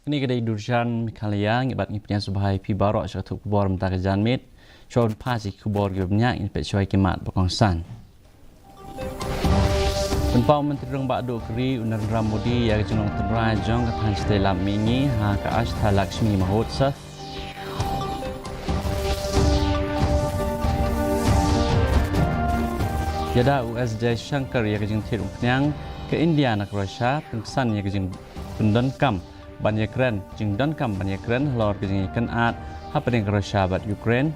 Kini kedai Durjan Meghalaya ngibat ngipnya subhai pi barok syatu kubor mta kejan mit chon pasi kubor gibnya in pe choi kimat bokongsan. Penpau Menteri Rang Bakdo Keri Narendra Modi yang jenong tenrai jong katan setelah mingi ha KHASI Lakshmi Mahotsav. Yada USJ Shankar yang jeng tir umpnyang ke India nak Russia pengsan yang jeng pendonkam banyak keren jeng donkam banyak keren lor ke jeng ikan at happening Russia bat Ukraine.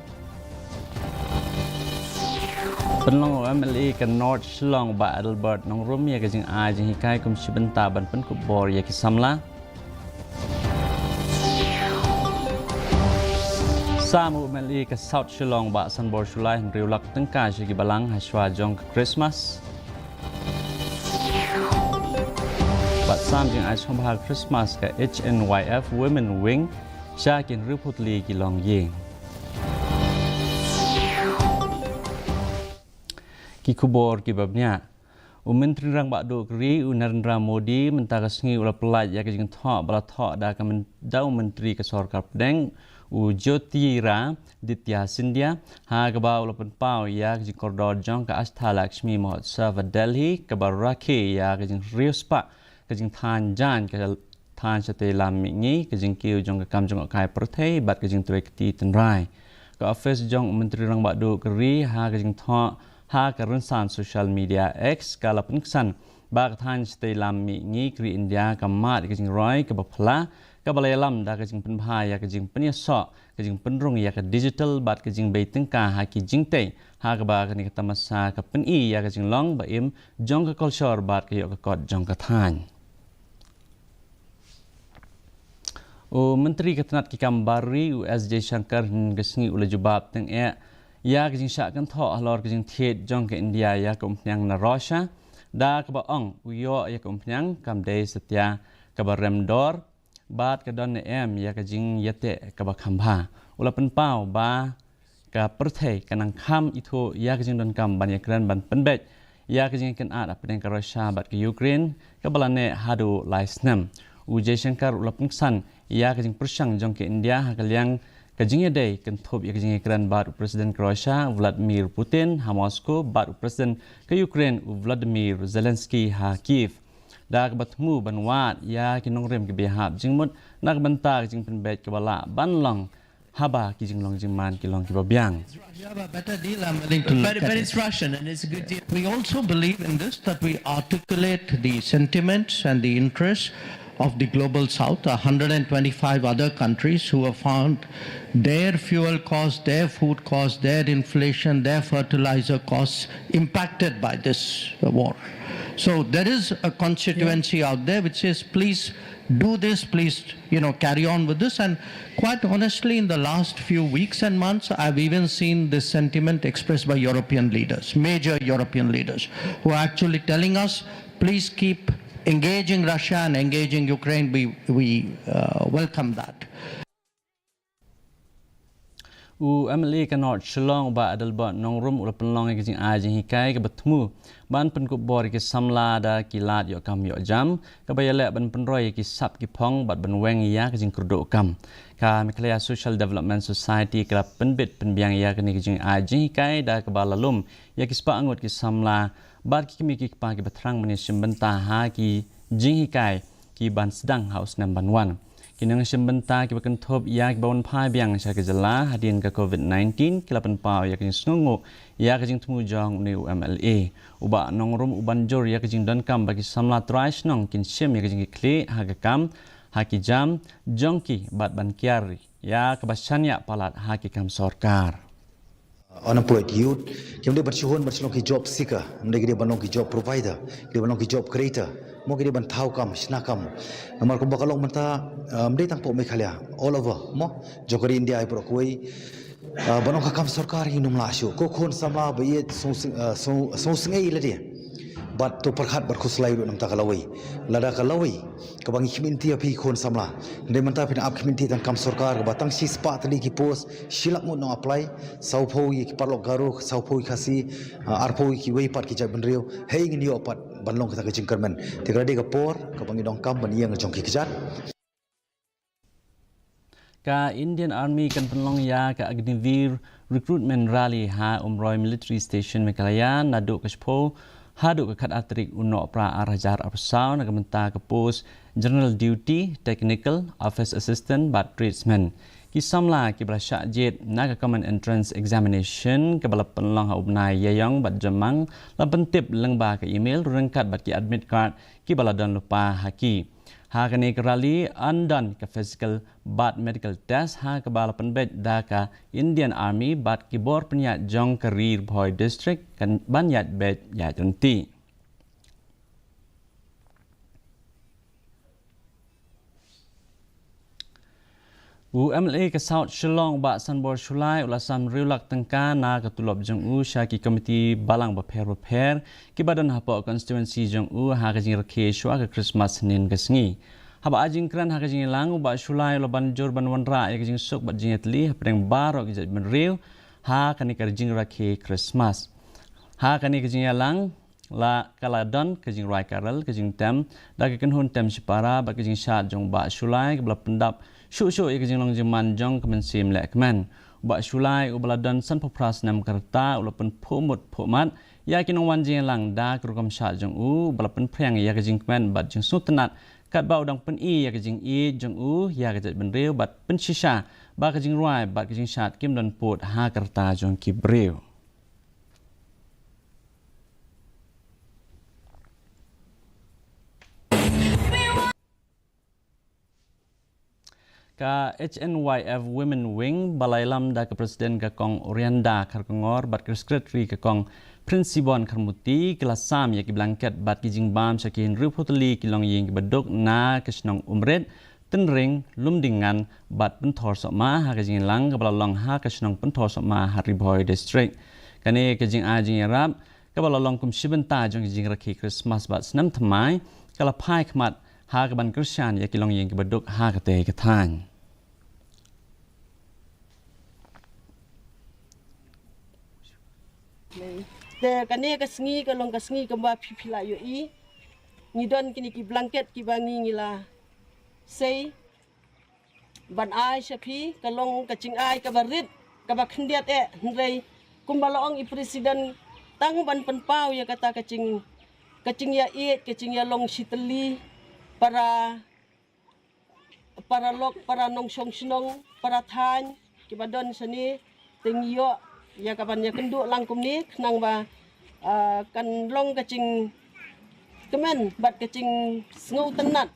Penlong MLA ke North Shillong ba Adelbert nong rum yang jeng a jeng hikai kum sibenta ban pen kubor ya kisamla. Samu MLA ke South Shillong ba Sanbor Sulai riulak tengka segi balang haswa jong ke Christmas. Bat sam jeng ais hombahal Christmas ke HNYF Women Wing syakin ruputli gilong yeng. Kikubor kibabnya. Menteri Rang Bakdo Keri Narendra Modi mentagasngi ulah pelaj ya kejeng thok bala thok da ka dau menteri ke Sarkar Pedeng Jyotira Ditya Sindhya ha kaba ulah penpau ya kejeng koridor jong ke KHASI Lakshmi Mahotsav Delhi kaba rakhe ya kejeng riuspa kejeng than jan ke than setelah mingi kejeng kiu jong ke kam jong kai perthai bat kejeng tuai keti tenrai ke office jong Menteri Rang Bakdo Keri ha kejeng thok ha kerunsan social media X kala pengsan bak than setelah mingi Keri India kamat kejeng roy ke bapla ke balayalam da kejeng penbha ya kejeng penyesok kejeng penrung ya ke digital bat kejeng bei tengka ha ki jingte ha ke ba kani kata masa ke peni ya kejeng long baim jong ke culture bat ke yok ke kot jong ke than. Menteri Ketenat Kikambari USJ Shankar ngesngi ula jubab teng ya kejeng syak kan thok lor kejeng thiet jong ke India ya ke umpnyang na Russia da ke ba ong uyo ya ke umpnyang kamdei setia ke ba remdor bat ke don ya kejeng yate ke ba khambha ula penpau ba ke perthai kanang kham itu ya kejeng don kam ban yakran ban penbet ya kejeng kan at apeng ke Russia bat ke Ukraine ke balane hadu laisnam UJ Shankar ula pengsan ya kejeng persyang jong ke India ha kaliang kejeng yadai kenthop ya kejeng ikran bat Presiden ke Russia Vladimir Putin ha Moscow bat Presiden ke Ukraine Vladimir Zelensky ha Kiev da ke batmu banwat ya kinong rem ke bihap jingmut nak benta kejeng penbet ke bala banlong haba kejeng long jingman kilong ke babiang. You have a better deal, I'm willing to look at it. But it's Russian and it's a good deal. We also believe in this, that we articulate the sentiments and the interests of the global south, 125 other countries who have found their fuel costs, their food costs, their inflation, their fertilizer costs impacted by this war. So there is a constituency out there which says, please do this, please, carry on with this. And quite honestly, in the last few weeks and months, I've even seen this sentiment expressed by European leaders, major European leaders, who are actually telling us, please keep engaging Russia and engaging Ukraine. We welcome that. MLA ke North Shillong ba Adelbert nong rum ula penlong ke jing a jing hikai ke betemu ban pen kubor ke samla da kilat yo kam yo jam ke bayale ban penroy ke sap ke phong bat ban weng ya ke jing kurdok kam ka Meghalaya Social Development Society ke penbit penbiang ya ke ni ke jing a jing hikai da ke balalum ya ke spa angot ke samla bat ki mi ki pa ke betrang meni simbenta ha ki jing hikai ki ban sedang house number 1 kinang simbenta ki bakan thop ya ki bawon phai biang sya ke jala hadin ka COVID-19 kilapan pau ya ke snungu ya ke jing temu jong ni MLA uba nongrum uban jor ya ke jing don kam bagi samla trais nong kin sim ya ke jing kli ha ke kam ha ki jam jongki bat ban kiari ya ke basanya palat ha ki kam sarkar unemployed youth kemudian bersyuhun bersyuhun ki job seeker kemudian dia banong ki job provider dia banong ki job creator mo dia ban thau kam snakam namar ko bakalong menta mdei tang po Meghalaya all over mo jokori India ai pro koi banong ka kam sarkar hi numla shu ko khon sama baye so singai la dia bat to perkhat bar khuslai ru nam ta kalawai lada kalawai ka bangi khiminti api khon samla de menta pin ap khiminti tan kam sarkar ba tang si spa tali ki post silak mo no apply saupho ki parlok garu saupho KHASI arpho ki wei pat ki ja ban riu hei ngi yo pat banlong ka jingkarmen tikra de ka por ka bangi dong kam ban yang jong ki kijat Ka Indian Army kan penlong ya ka Agnivir recruitment rally ha Roy Military Station Meghalaya naduk ke Spo haduk ke kat atrik unok pra arajar apsau na gementa ke post General Duty Technical Office Assistant but Tradesman ki samla ki bala syakjet na ke Common Entrance Examination ke bala penlong ha ubnai yayong bat jamang la pentip lengba ke email rengkat bat ki admit card ki bala dan lupa haki ha kani ke rally andan ke physical but medical test ha ke bala penbet da ka Indian Army but ki bor penyat jong career boy district kan banyat bet ya tunti UMLA ke South Shillong ba sanbor Shulai ulasam riulak tengka na ketulop jong syaki komiti balang beper ki badan hapa constituency jong ha ke jing reke shwa ke Christmas Senin ke sengi haba ajing kran ha ke jing lang ba Shulai lo banjur banwan ra ya ke jing sok bat jing atli preng baro ke jat benriu ha kani ke jing reke Christmas ha kani ke jing lang la kaladon ke jing rai karel ke jing tem da ke kenhun tem sipara ba ke jing shat jong ba Shulai ke bala pendap Syuk-syuk ia kejeng long jeman jong kemensim lek kemen. Ubak Shulai ubaladan san popras nam kerta ulapan pumut pumat. Ya kinong wan jeng lang da kerukam syat jong ubalapan priang ia kejeng kemen bat jeng sutenat. Kat ba udang pen ia kejeng jong ya kejat benriu bat pen shisha. Ba kejeng ruai bat kejeng syat kim dan put ha kerta jong kibriu. Ka HNYF Women Wing balai lam da ke presiden ke kong Orianda karkongor bat ke sekretari ke kong Prinsibon Karmuti kelas sam ya ki blanket bat ki jingbam sakin ruputli kilong ying beduk na ke snong umret tenring lumdingan bat pentor sokma ha ke jing lang ke balalong ha ke snong pentor sokma Hariboy district kane ke jing ajing arab ke balalong kum sibenta jong jing raki Christmas bat senam thamai kala pai khmat ha ke ban Kristian ya kilong ying ke beduk ha ke te ke than te kane ka sengi ka long ka sengi ka ba phila yo I ngidon kini ki blanket ki bangi ngila sei ban ai shapi ka long ka ching ai ka barit ka ba khndiat nrei kumbalong I presiden tang ban penpau ya kata kacing ya kacing ya long siteli para lok para nong song snong para than ki badon sani tengyo ya kapan ya kenduk langkum ni nang ba kan long kacing kemen bat kacing ngau tenat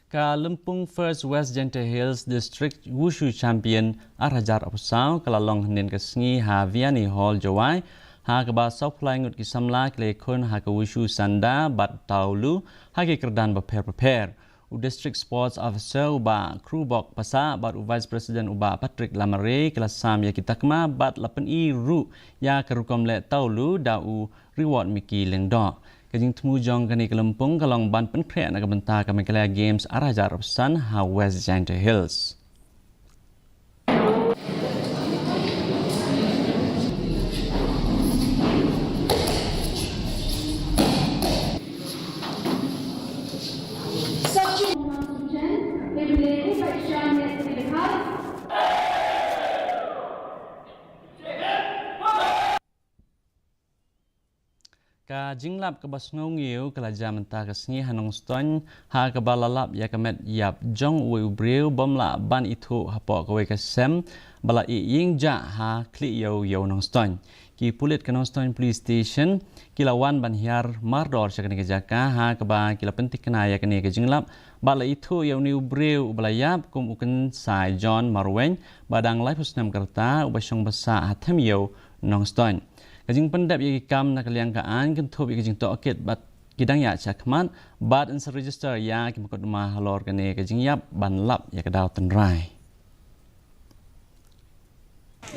Ka Lempung First West Gentle Hills District Wushu Champion Arajar Apusau kalalong nen kesngi ha Vianney Hall Jawai ha ke ba sau plai ngut ki samla kle khon ha ke Wushu Sanda bat taulu ha ke kerdan beper District Sports Officer uba crew bok pasa bat Vice President uba Patrick Lamare kelas sam ya kitakma bat 8 ru ya kerukom le taulu da reward miki lengdok kajing temu jong kani kelempung kalong ban penkrek nak benta ka Meghalaya Games arajar pesan ha West Gentle Hills Ka jinglap ke bas ngongiu kala jamenta ke sengi hanong ston ha ke balalap ya kemet yap jong we ubreu bomla ban itu hapo ke we kesem bala I ying ja ha kli yo nong ston ki pulit ke nong ston police station kilawan ban hiar mardor sakene ke jaka ha ke ba kila pentik kena ya kene ke jinglap bala itu yo ni ubreu bala yap kum uken sai John Marwen badang lai pusnam kerta ubasong basa hatem yo nong ston kajing pendap ya kam nak liangkaan kentup ya kajing toket bat kidang ya chakman bat insert register ya ki makot ma halor kane kajing yap ban lap ya kedau tenrai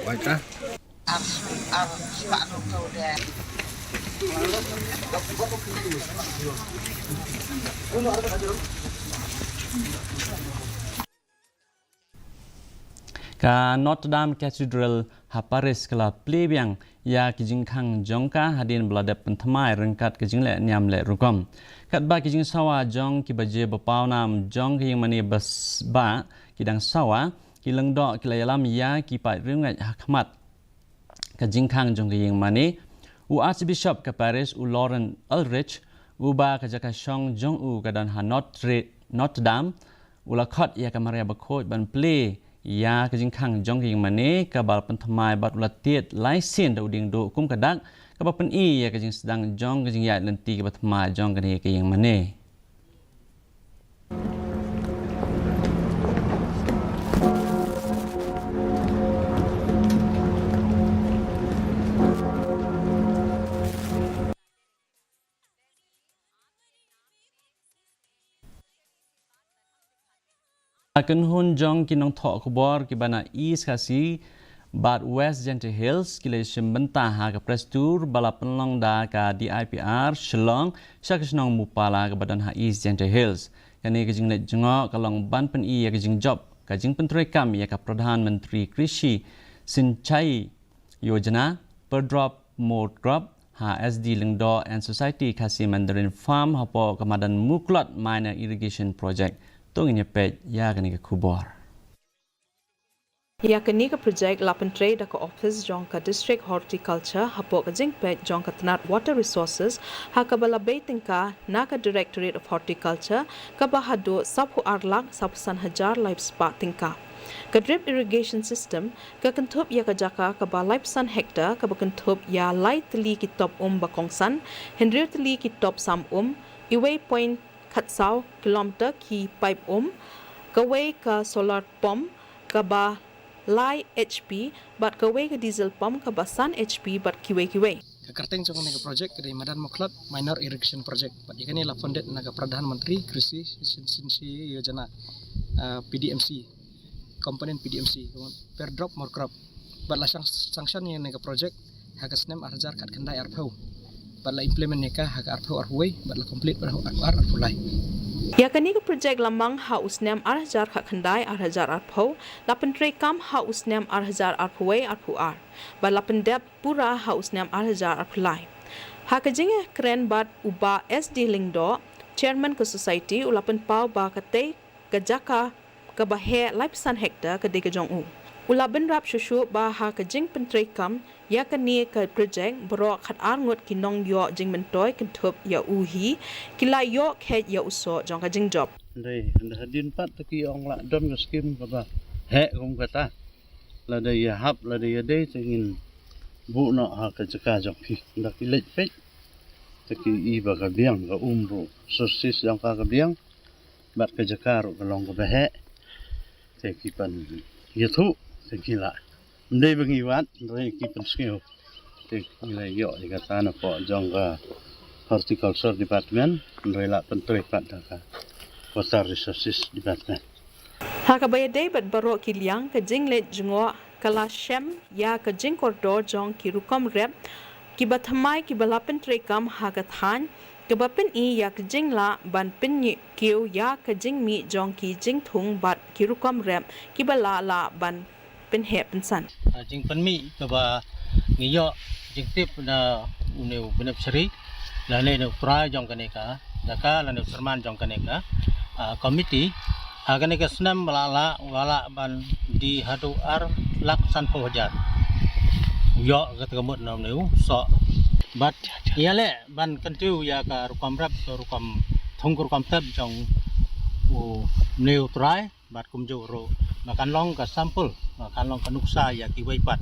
baiklah Ka Notre Dame Cathedral ha Paris kala plebiang ya kijing khang jongka hadin belada pentamai rengkat kijing le nyam le rukom. Kat ba kijing sawa jong ki baje bapau nam jong ki yang mani bas ba kidang sawa ki lengdok ki layalam ya ki pai ringat hakmat. Kijing khang jong ki yang mani u Archbishop ke Paris u Laurent Ulrich u ba kajaka shong jong u kadan ha Notre Dame u lakot ya kamaria bakot ban play ya kijing khang jong ki mane ka bal pentamai bat ulatiet lai sin da uding do kum kadak ka ba pen I ya kijing sedang jong kijing ya lenti ka batmai jong ka ni ki yang mane akan hun jong kinong thok kubor ki bana East KHASI bat West Gentle Hills kile shembenta ha ka press tour bala penlong da ka DIPR Shillong shakishnong mupala ka badan ha East Gentle Hills yani ka jing le jongo kalong ban pen I ya ka jing job ka jing pentri kam ya ka Pradhan Menteri Krishi Sinchai Yojana per drop more crop ha SD Lingdo and Society KHASI Mandarin Farm hapo kamadan Muklot Minor Irrigation Project tungin pet ya kani ke kubor ya kani ka project lapan trade ka office jong ka district horticulture hapo ka jing pet jong ka tanat water resources ha ka bala baiting ka na ka directorate of horticulture ka bahado sabhu arlak sabsan hajar life spa tingka ka drip irrigation system ka kantup ya ka jaka ka ba life san hectare ka ba kantup ya light li ki top bakongsan henry li ki top sam iway point khatsau kilometer ki pipe kawai ka solar pump ka ba lai HP bat kawai ka diesel pump ka ba sun HP bat kiwai Kakarteng sa mga project dari Madan Muklot Minor Irrigation Project bat ikani la funded naga Pradhan Menteri Krishi Sinchai Yojana PDMC komponen PDMC per drop more crop bat la sanction yang naga project hagas nem arjar kat kendai arpau bat la implement neka hak arpau arhuai bat la complete bat arpulai ya kani ka project lamang ha usnem arhajar kha khandai arhajar arpho lapan tre kam ha usnem arhajar arphuai arpuar ba lapan dep pura ha usnem arhajar arpulai ha ka jinge kren bat uba SD Lingdo chairman ka society ulapan pau ba ka te ka jaka ka ba he life san hectare ka de ka jong u ulaban rap shushu ba ha ka jing pen tre kam ya kani ka project bro khat arngot kinong yo jing mentoy kentup ya uhi kila yo khet ya uso jong ka jing job đây hadin pat ki ong la dom ka skim ba he kum kata la dai hap la dai dei tengin bu no ha ka jaka jong phi da ki lech pet ki I ba ka biang ka umru sosis jong ka biang bat ka jaka ro ka long ka he te ki pan yathu te ki la ndai bangi wat ndai ki pan skill te nilai yo di kata na po jong ka horticulture department ndai la pentri pat ka water resources department ha ka bay day bat baro kiliang ka jing le jungo kala shem ya ka jing kordo jong ki rukom rep ki bathamai ki balapen tre kam ha ka than ke bapen I ya ka jing la ban pin ni kiu ya ka jing mi jong ki jing thung bat ki rukom rep ki bala la ban pen he pen san jing panmi ka ba ngiyo jing tip na uneu benepsri la ne pra jong kaneka daka la ne serman jong kaneka committee kaneka snam balala wala ban di hadu ar laksan pohajar yo katamut na neu so but yale ban kantiu ya ka rukom rap rukom thongkur kom tab jong u neu try bat kumjo ro makan long ka sampul makan long kanuksa ya ki waipat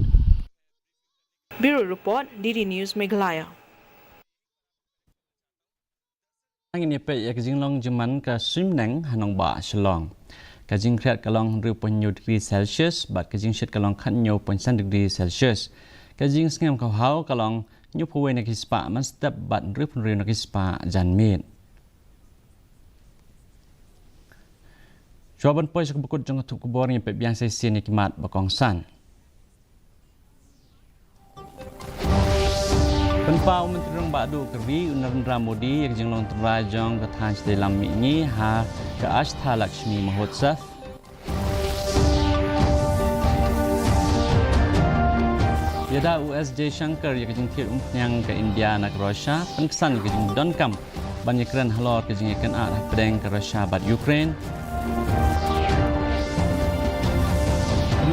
Bureau Report DD News Meghalaya angin ye pe ya kijing long jeman ka swimnang hanong ba Shillong kajing kret kalong 2.9 degree Celsius bat kajing shit kalong khat nyo 0.1 degree Celsius kajing skam ka hau kalong nyu phuwe na kispa man step bat rip na kispa jan mit Jawaban poin sekebukut jong tup kubor yang pebiang sesi ni kimat bakong san. Penpa Menteri Badu Keri Narendra Modi yang jenglong terajong ke Thanj dalam ini ha ke Ashtha Lakshmi Mahotsav. Yada USJ Shankar ya kajing tir yang ke India nak Russia penkesan ya kajing donkam banyak keren halor kajing ikan pedeng ke Russia bat Ukraine.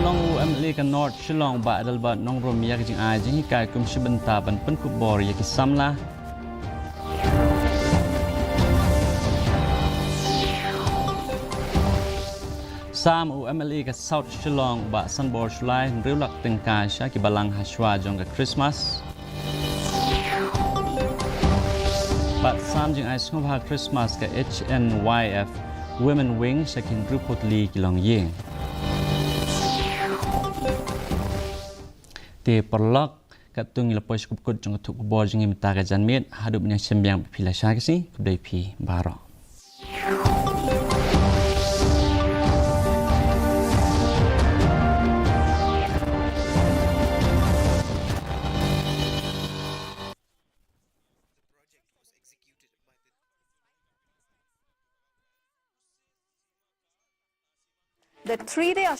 Long UMLA ke North Shillong ba adal bat nong romia kajing ajing hikai kum shibenta ban penkubor ya kisamlah. Sam UMLA ke South Shillong ba Sanbor Shulai riulak tengka sya ki balang haswa jong ke Christmas. Bat Sam jing ai sngobha Christmas ke HNYF Women Wing syakin ruputli kilong yeng. Te perlok katung lepois kupkut jong tuk bor jing mita ka janmit hadup nya sembiang pila sya kesi kubdai pi baro. The 3-day